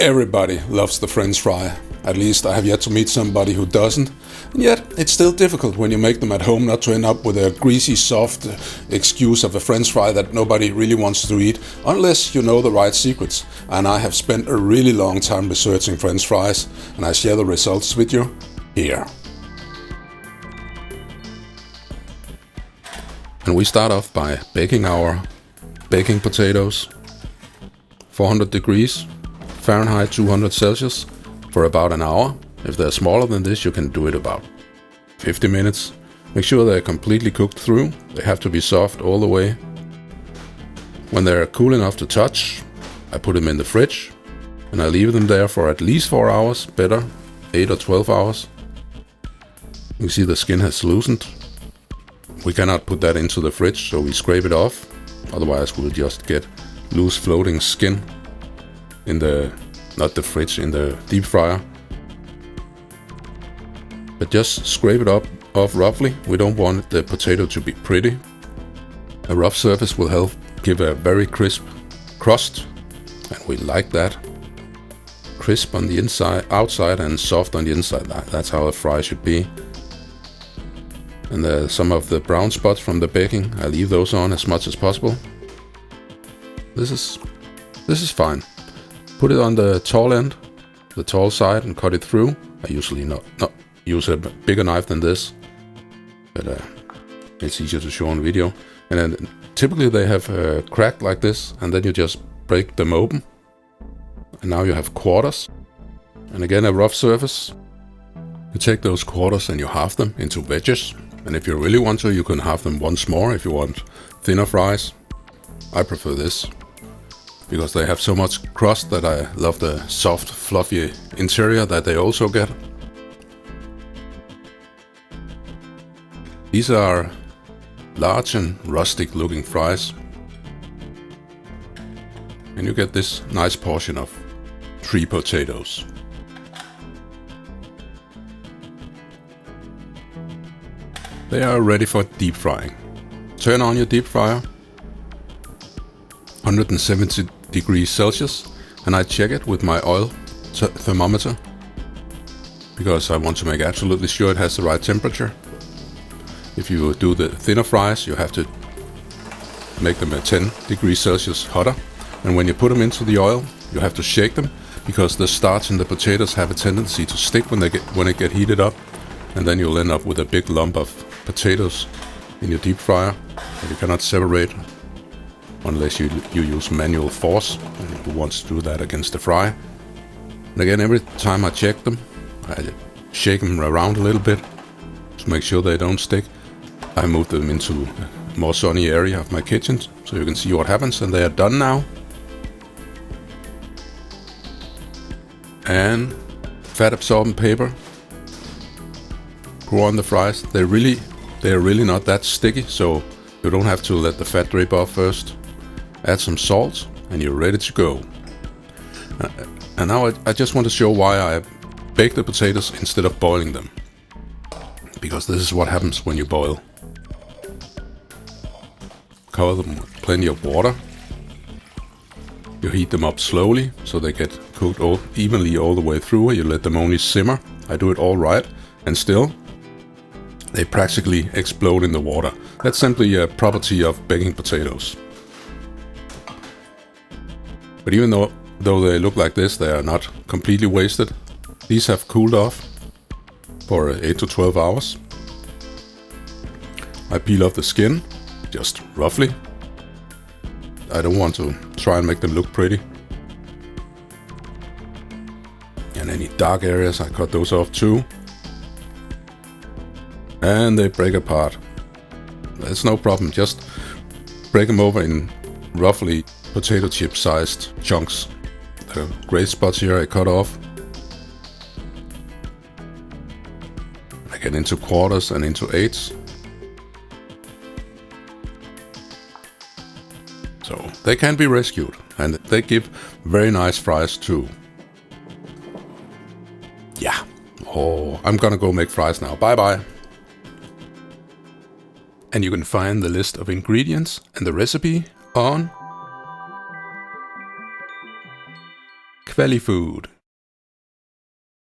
Everybody loves the French fry. At least I have yet to meet somebody who doesn't. And yet, it's still difficult when you make them at home not to end up with a greasy, soft excuse of a French fry that nobody really wants to eat, unless you know the right secrets. And I have spent a really long time researching French fries, and I share the results with you here. And we start off by baking our baking potatoes, 400 degrees Fahrenheit, 200 Celsius, for about an hour. If they're smaller than this, you can do it about 50 minutes. Make sure they're completely cooked through. They have to be soft all the way. When they're cool enough to touch, I put them in the fridge and I leave them there for at least 4 hours, better 8 or 12 hours. You can see the skin has loosened. We cannot put that into the fridge, so we scrape it off. Otherwise we'll just get loose floating skin in the, not the fridge, in the deep fryer. But just scrape it off roughly. We don't want the potato to be pretty. A rough surface will help give a very crisp crust, and we like that. Crisp on the inside, outside, and soft on the inside. That's how a fry should be. And some of the brown spots from the baking, I leave those on as much as possible. This is fine. Put it on the tall end, the tall side, and cut it through. I usually not use a bigger knife than this, but it's easier to show on video. And then typically they have cracked like this, and then you just break them open. And now you have quarters. And again, a rough surface. You take those quarters and you halve them into wedges. And if you really want to, you can halve them once more if you want thinner fries. I prefer this, because they have so much crust that I love the soft, fluffy interior that they also get. These are large and rustic looking fries. And you get this nice portion of 3 potatoes. They are ready for deep frying. Turn on your deep fryer, 170 degrees Celsius, and I check it with my oil thermometer, because I want to make absolutely sure it has the right temperature. If you do the thinner fries, you have to make them at 10 degrees Celsius hotter. And when you put them into the oil, you have to shake them, because the starch in the potatoes have a tendency to stick when it get heated up. And then you'll end up with a big lump of potatoes in your deep fryer that you cannot separate unless you use manual force. And who wants to do that against the fry? And again, every time I check them, I shake them around a little bit to make sure they don't stick. I move them into a more sunny area of my kitchen so you can see what happens, and they are done now. And fat absorbent paper. Pour on the fries. They are really not that sticky, so you don't have to let the fat drip off first. Add some salt and you're ready to go. And now I just want to show why I bake the potatoes instead of boiling them. Because this is what happens when you boil. Cover them with plenty of water. You heat them up slowly so they get cooked evenly all the way through. You let them only simmer. I do it all right, and still they practically explode in the water. That's simply a property of baking potatoes. But even though they look like this, they are not completely wasted. These have cooled off for 8 to 12 hours. I peel off the skin, just roughly. I don't want to try and make them look pretty. And any dark areas, I cut those off too. And they break apart. That's no problem, just break them over in roughly potato chip sized chunks. The gray spots here I cut off. I get into quarters and into eighths. So they can be rescued, and they give very nice fries too. Yeah. Oh, I'm gonna go make fries now. Bye bye. And you can find the list of ingredients and the recipe on kvalifood.